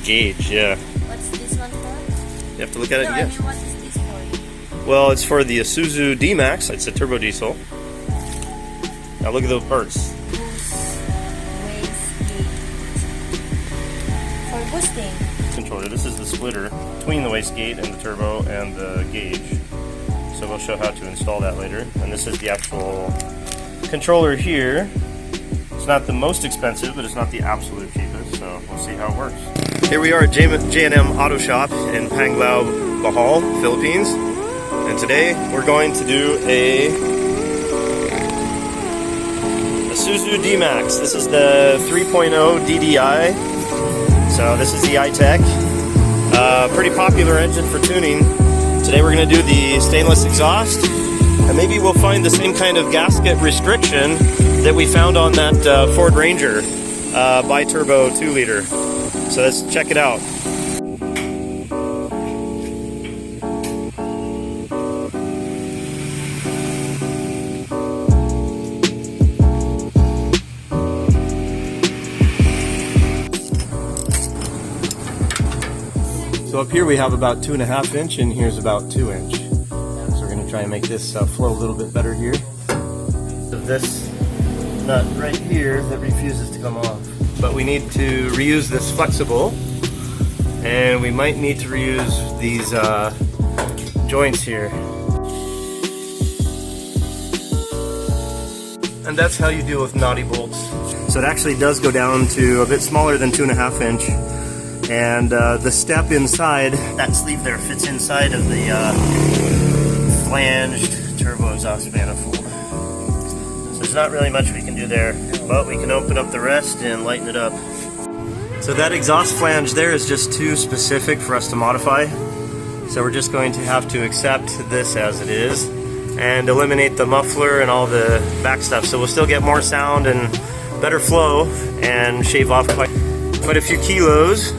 gauge, yeah. What's this one for? You have to look at it No, again. I mean, what is this for? Well, it's for the ISUZU D-Max. It's a turbo diesel. Now look at those parts. For boosting. Controller. This is the splitter between the wastegate and the turbo and the gauge. So we'll show how to install that later. And this is the actual controller here. It's not the most expensive, but it's not the absolute cheapest. So we'll see how it works. Here we are at J&M Auto Shop in Panglao, Bohol, Philippines. And today we're going to do a ISUZU D-Max. This is the 3.0 DDI. So this is the i-TEQ. Pretty popular engine for tuning. Today we're going to do the stainless exhaust. And maybe we'll find the same kind of gasket restriction that we found on that Ford Ranger bi-turbo 2-liter. So let's check it out. So up here we have about 2.5 inch, and here's about 2 inch. So we're going to try and make this flow a little bit better here. So this nut right here that refuses to come off. But we need to reuse this flexible, and we might need to reuse these joints here. And that's how you deal with naughty bolts. So it actually does go down to a bit smaller than 2.5 inch. And the step inside, that sleeve there fits inside of the flanged turbo exhaust manifold. So there's not really much we can do there, but we can open up the rest and lighten it up. So that exhaust flange there is just too specific for us to modify. So we're just going to have to accept this as it is and eliminate the muffler and all the back stuff. So we'll still get more sound and better flow and shave off quite a few kilos.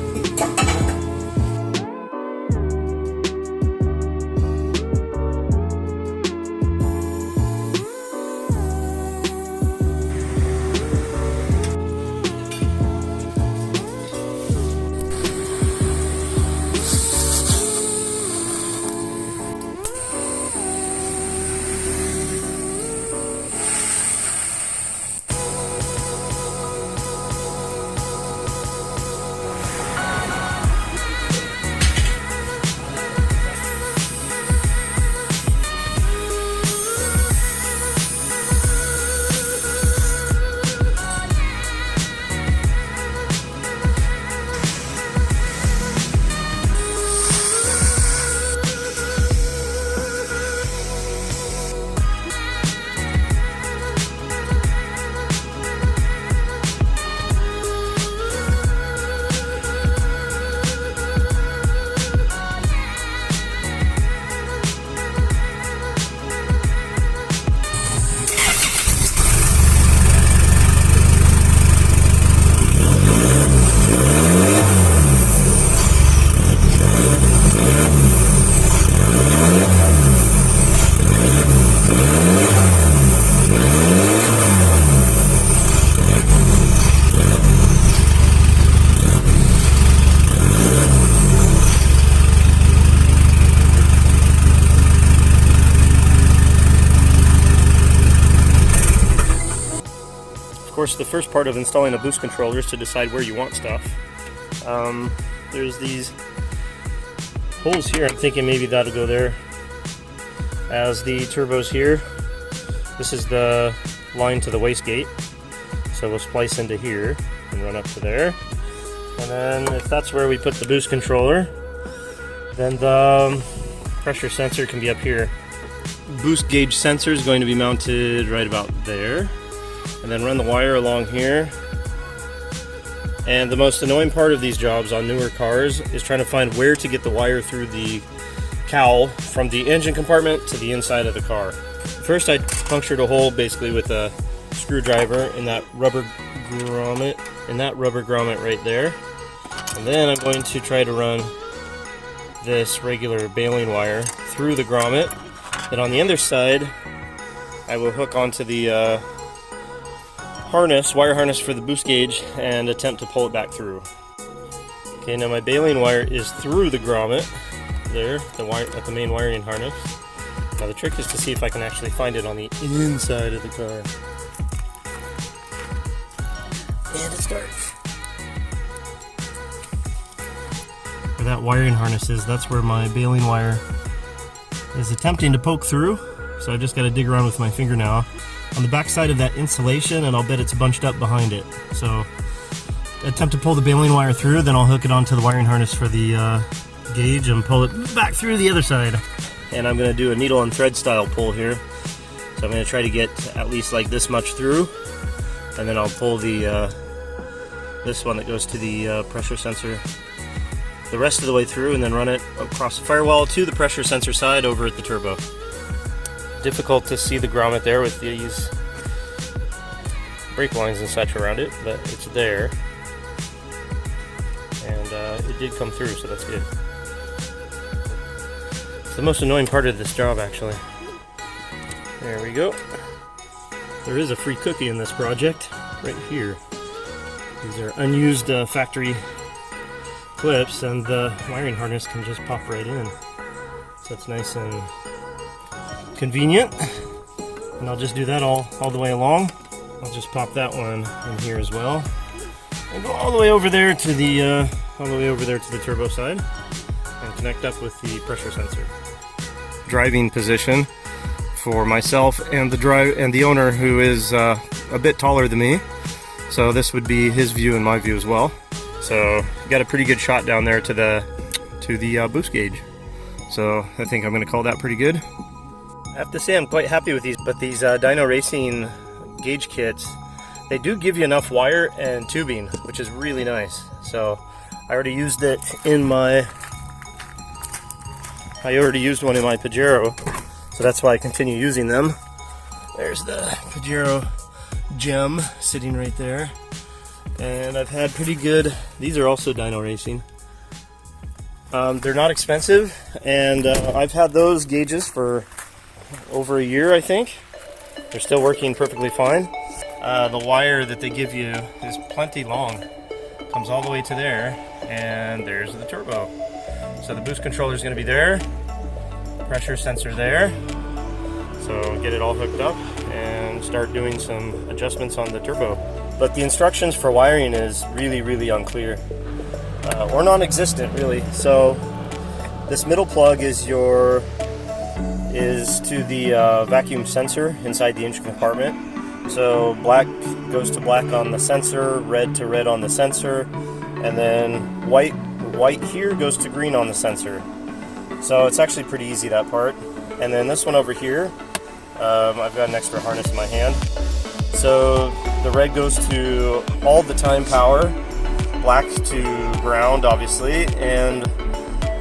Of course, the first part of installing a boost controller is to decide where you want stuff. There's these holes here. I'm thinking maybe that'll go there. As the turbo's here, this is the line to the wastegate. So we'll splice into here and run up to there. And then if that's where we put the boost controller, then the pressure sensor can be up here. Boost gauge sensor is going to be mounted right about there. And then run the wire along here. And the most annoying part of these jobs on newer cars is trying to find where to get the wire through the cowl from the engine compartment to the inside of the car. First I punctured a hole basically with a screwdriver in that rubber grommet right there. And then I'm going to try to run this regular baling wire through the grommet. Then on the other side I will hook onto the wire harness for the boost gauge and attempt to pull it back through. Okay, now my baling wire is through the grommet there, the wire at the main wiring harness. Now the trick is to see if I can actually find it on the inside of the car. And it starts. Where that wiring harness is, that's where my baling wire is attempting to poke through. So I've just got to dig around with my finger now on the back side of that insulation, and I'll bet it's bunched up behind it. So attempt to pull the baling wire through, then I'll hook it onto the wiring harness for the gauge and pull it back through the other side. And I'm going to do a needle and thread style pull here. So I'm going to try to get at least like this much through, and then I'll pull the this one that goes to the pressure sensor the rest of the way through, and then run it across the firewall to the pressure sensor side over at the turbo. Difficult to see the grommet there with these brake lines and such around it, but it's there. And it did come through, so that's good. It's the most annoying part of this job, actually. There we go. There is a free cookie in this project, right here. These are unused factory clips, and the wiring harness can just pop right in. So it's nice and convenient. And I'll just do that all the way along. I'll just pop that one in here as well, and go all the way over there to the turbo side, and connect up with the pressure sensor. Driving position for myself and the owner, who is a bit taller than me. So this would be his view and my view as well. So got a pretty good shot down there to the boost gauge. So I think I'm going to call that pretty good. I have to say I'm quite happy with these, but these Dyno Racing gauge kits, they do give you enough wire and tubing, which is really nice. So I already used one in my Pajero, so that's why I continue using them. There's the Pajero gem sitting right there, and I've had pretty good. These are also Dyno Racing. They're not expensive, and I've had those gauges for over a year, I think. They're still working perfectly fine. The wire that they give you is plenty long. Comes all the way to there, and there's the turbo. So the boost controller is going to be there, pressure sensor there. So get it all hooked up and start doing some adjustments on the turbo. But the instructions for wiring is really unclear, or non-existent really. So this middle plug is to the vacuum sensor inside the engine compartment. So black goes to black on the sensor, red to red on the sensor, and then white here goes to green on the sensor. So it's actually pretty easy, that part. And then this one over here, I've got an extra harness in my hand. So the red goes to all the time power, black to ground obviously, and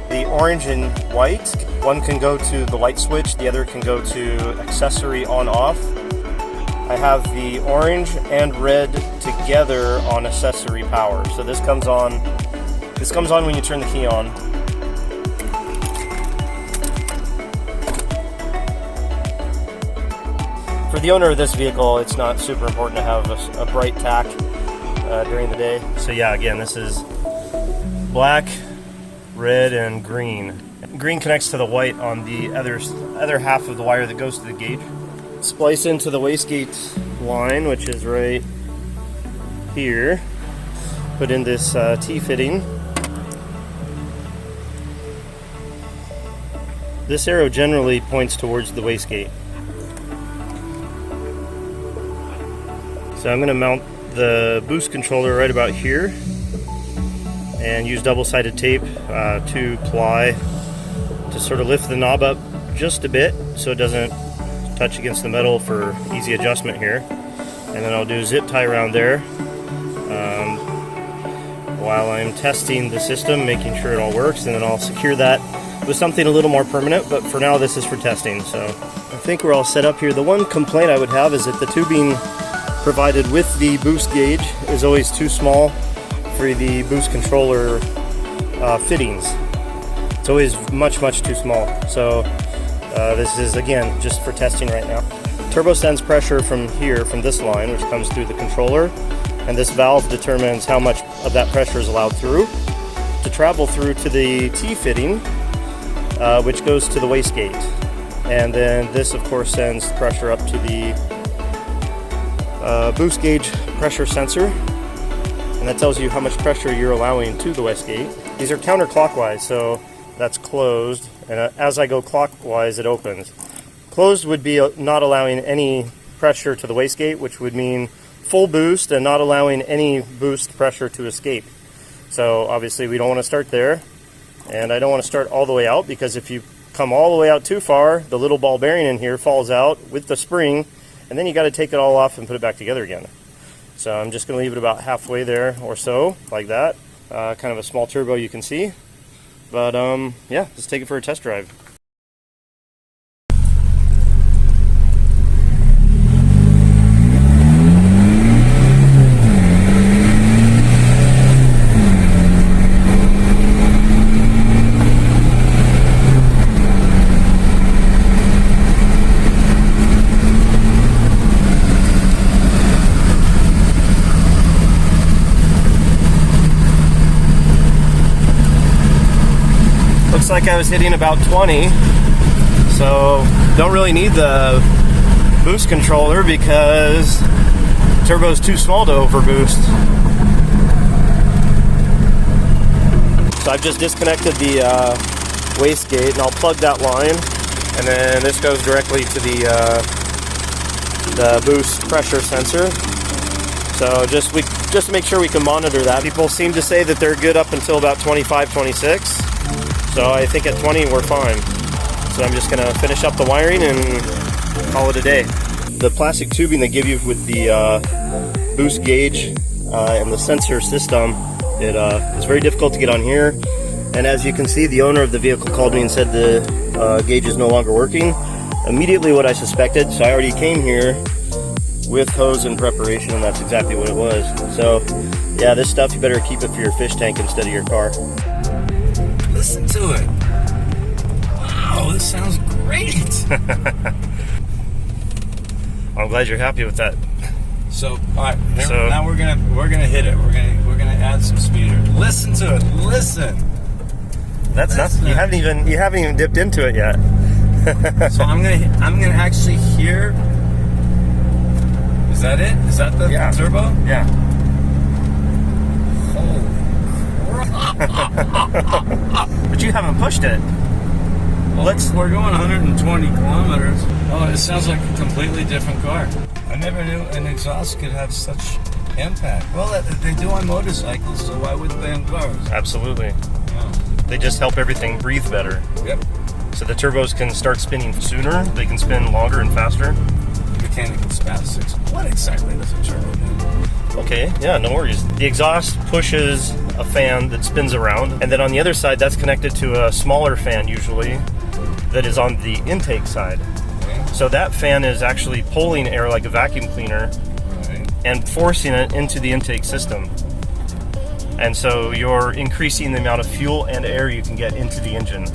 the orange and white, one can go to the light switch, the other can go to accessory on off. I have the orange and red together on accessory power. So this comes on when you turn the key on. For the owner of this vehicle, it's not super important to have a bright tack during the day. So yeah, again, this is black, red, and green. Green connects to the white on the other half of the wire that goes to the gauge. Splice into the wastegate line, which is right here. Put in this T-fitting. This arrow generally points towards the wastegate. So I'm going to mount the boost controller right about here and use double-sided tape to ply to sort of lift the knob up just a bit so it doesn't touch against the metal for easy adjustment here. And then I'll do a zip tie around there while I'm testing the system, making sure it all works, and then I'll secure that with something a little more permanent, but for now this is for testing. So I think we're all set up here. The one complaint I would have is that the tubing provided with the boost gauge is always too small for the boost controller fittings. It's always much too small. So this is, again, just for testing right now. Turbo sends pressure from here, from this line, which comes through the controller, and this valve determines how much of that pressure is allowed through. to travel through to the T-fitting, which goes to the wastegate. And then this, of course, sends pressure up to the boost gauge pressure sensor. And that tells you how much pressure you're allowing to the wastegate. These are counterclockwise, so that's closed. And as I go clockwise, it opens. Closed would be not allowing any pressure to the wastegate, which would mean full boost and not allowing any boost pressure to escape. So obviously we don't want to start there, and I don't want to start all the way out, because if you come all the way out too far, the little ball bearing in here falls out with the spring, and then you got to take it all off and put it back together again. So I'm just going to leave it about halfway there or so, like that. Kind of a small turbo, you can see. But yeah, let's take it for a test drive. Looks like I was hitting about 20, so don't really need the boost controller because the turbo's too small to overboost. So I've just disconnected the wastegate, and I'll plug that line, and then this goes directly to the boost pressure sensor. So just to make sure we can monitor that. People seem to say that they're good up until about 25, 26. So I think at 20 we're fine. So I'm just gonna finish up the wiring and call it a day. The plastic tubing they give you with the boost gauge and the sensor system, it's very difficult to get on here. And as you can see, the owner of the vehicle called me and said the gauge is no longer working. Immediately what I suspected, so I already came here with hose in preparation, and that's exactly what it was. So yeah, this stuff, you better keep it for your fish tank instead of your car. Listen to it. Wow, this sounds great. I'm glad you're happy with that. So, all right, now we're gonna hit it. We're gonna add some speed here. Listen to it. Listen. That's nothing. You haven't even dipped into it yet. So I'm gonna actually hear. Is that it? Is that the turbo? Yeah. But you haven't pushed it. Well, we're going 120 kilometers. Oh, it sounds like a completely different car. I never knew an exhaust could have such impact. Well, they do on motorcycles, so why wouldn't they on cars? Absolutely. Yeah. They just help everything breathe better. Yep. So the turbos can start spinning sooner. They can spin longer and faster. Mechanical statistics. What exactly does a turbo do? Okay, yeah, no worries. The exhaust pushes a fan that spins around, and then on the other side, that's connected to a smaller fan usually that is on the intake side. Okay. So that fan is actually pulling air like a vacuum cleaner and forcing it into the intake system. And so you're increasing the amount of fuel and air you can get into the engine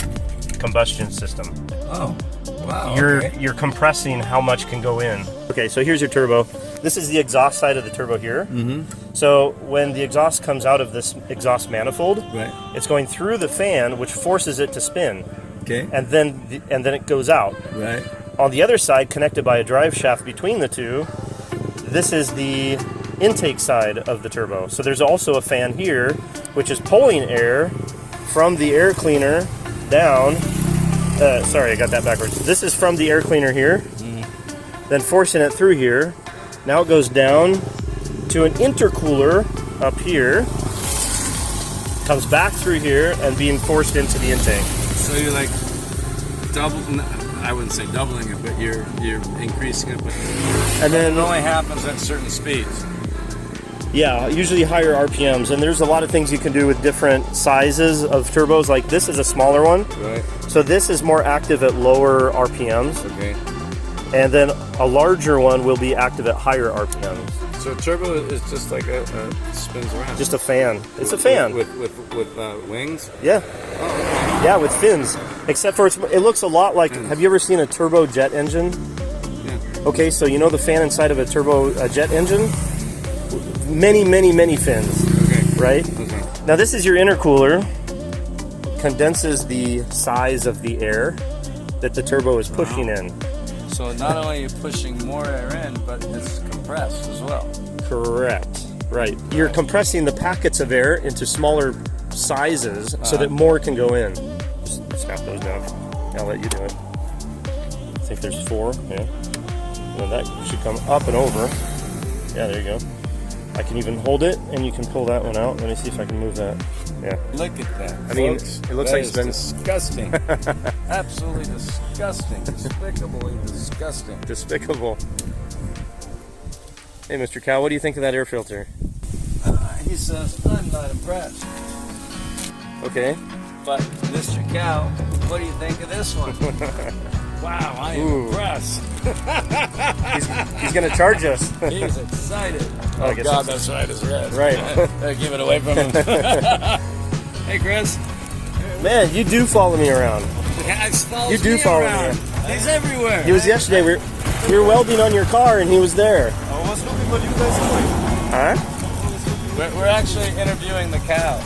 combustion system. Oh, wow. You're compressing how much can go in. Okay, so here's your turbo. This is the exhaust side of the turbo here. Mm-hmm. So when the exhaust comes out of this exhaust manifold, right, it's going through the fan, which forces it to spin. Okay. And then it goes out. Right. On the other side, connected by a drive shaft between the two, this is the intake side of the turbo. So there's also a fan here, which is pulling air from the air cleaner down. Sorry, I got that backwards. This is from the air cleaner here, then forcing it through here. Now it goes down to an intercooler up here, comes back through here, and being forced into the intake. So you're like I wouldn't say doubling it, but you're increasing it. And then it only happens at certain speeds. Yeah, usually higher RPMs, and there's a lot of things you can do with different sizes of turbos. Like this is a smaller one, right? So this is more active at lower RPMs. Okay. And then a larger one will be active at higher RPMs. So a turbo is just like a spins around. Just a fan. It's a fan with wings. Yeah. Oh, okay. Yeah, with fins. Except for it looks a lot like. Have you ever seen a turbo jet engine? Yeah. Okay, so you know the fan inside of a turbo jet engine. Many fins. Okay. Right. Okay. Now this is your intercooler. Condenses the size of the air that the turbo is pushing in. So not only are you pushing more air in, but it's compressed as well. Correct. Right. You're compressing the packets of air into smaller sizes so that more can go in. Just snap those down. I'll let you do it. I think there's 4. Yeah. And then that should come up and over. Yeah, there you go. I can even hold it, and you can pull that one out. Let me see if I can move that. Yeah. Look at that. I mean, folks. it looks That like it's been disgusting. Absolutely disgusting. Despicably disgusting. despicable. Hey, Mr. Cow, what do you think of that air filter? He says, I'm not impressed. Okay. But Mr. Cow, what do you think of this one? Wow, I am impressed. He's going to charge us. He's excited. Oh, I guess God, that's right, it's red. Right. Give it away from him. Hey, Chris. Man, you do follow me around. You do follow me. He's everywhere. He was yesterday. We were welding on your car, and he was there. I was looking what you guys doing. Huh? We're actually interviewing the cow.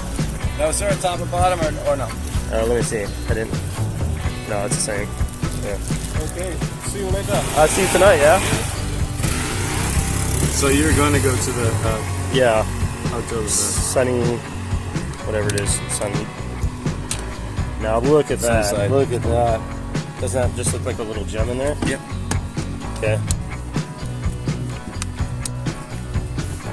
No, sir, top and bottom or no? Let me see. I didn't. No, it's the same. Yeah. Okay, see you later. I'll see you tonight, yeah? So you're going to go to the Yeah. outdoor event. Sunny, whatever it is, sunny. Now look at that. Sunside. Look at that. Doesn't that just look like a little gem in there? Yep. Okay.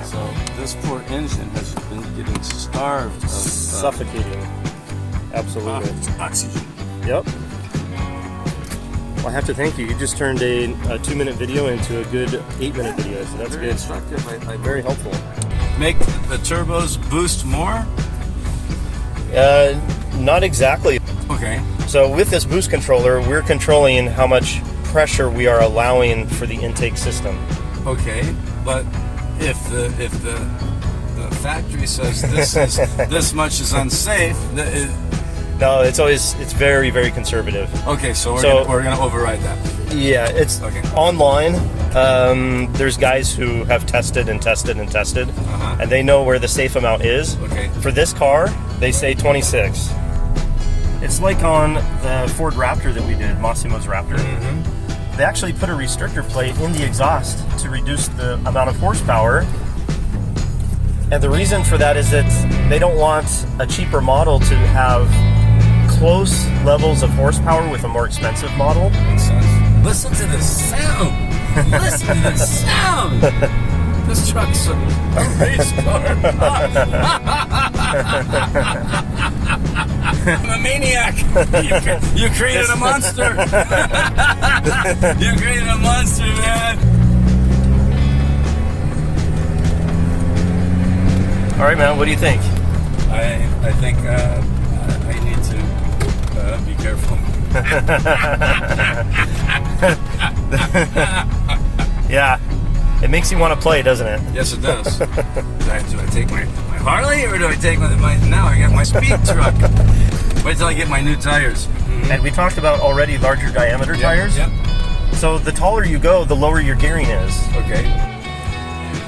So this poor engine has been getting starved of Suffocating. Absolutely. Oxygen. Yep. Well, I have to thank you. You just turned a 2-minute video into a good 8-minute video, so that's very good. instructive. Very helpful. Make the turbos boost more? Not exactly. Okay. So with this boost controller, we're controlling how much pressure we are allowing for the intake system. Okay, but if the factory says this much is unsafe, No, it's very, very conservative. okay, so we're gonna override that. Yeah, it's Okay. online. There's guys who have tested and tested and tested, and they know where the safe amount is. Okay. For this car, they say 26. It's like on the Ford Raptor that we did, Massimo's Raptor. They actually put a restrictor plate in the exhaust to reduce the amount of horsepower. And the reason for that is that they don't want a cheaper model to have close levels of horsepower with a more expensive model. Makes sense. Listen to the sound. Listen to the sound. This truck's a race car. I'm a maniac. You created a monster. You created a monster, man. All right, man, what do you think? I think I need to be careful. Yeah, it makes you want to play, doesn't it? Yes, it does. Do I take my Harley or do I take my now I got my speed truck? Wait till I get my new tires. And we talked about already larger diameter tires. Yep. So the taller you go, the lower your gearing is. Okay.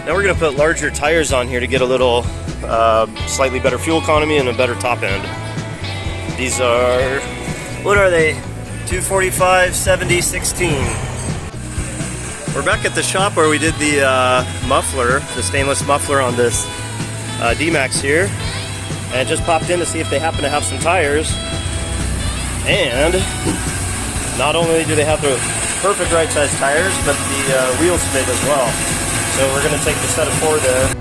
Now we're going to put larger tires on here to get a little slightly better fuel economy and a better top end. These are, what are they? 245, 70, 16. We're back at the shop where we did the muffler, the stainless muffler on this D-Max here. And just popped in to see if they happen to have some tires. And not only do they have the perfect right size tires, but the wheel spit as well. So we're going to take the set of 4 there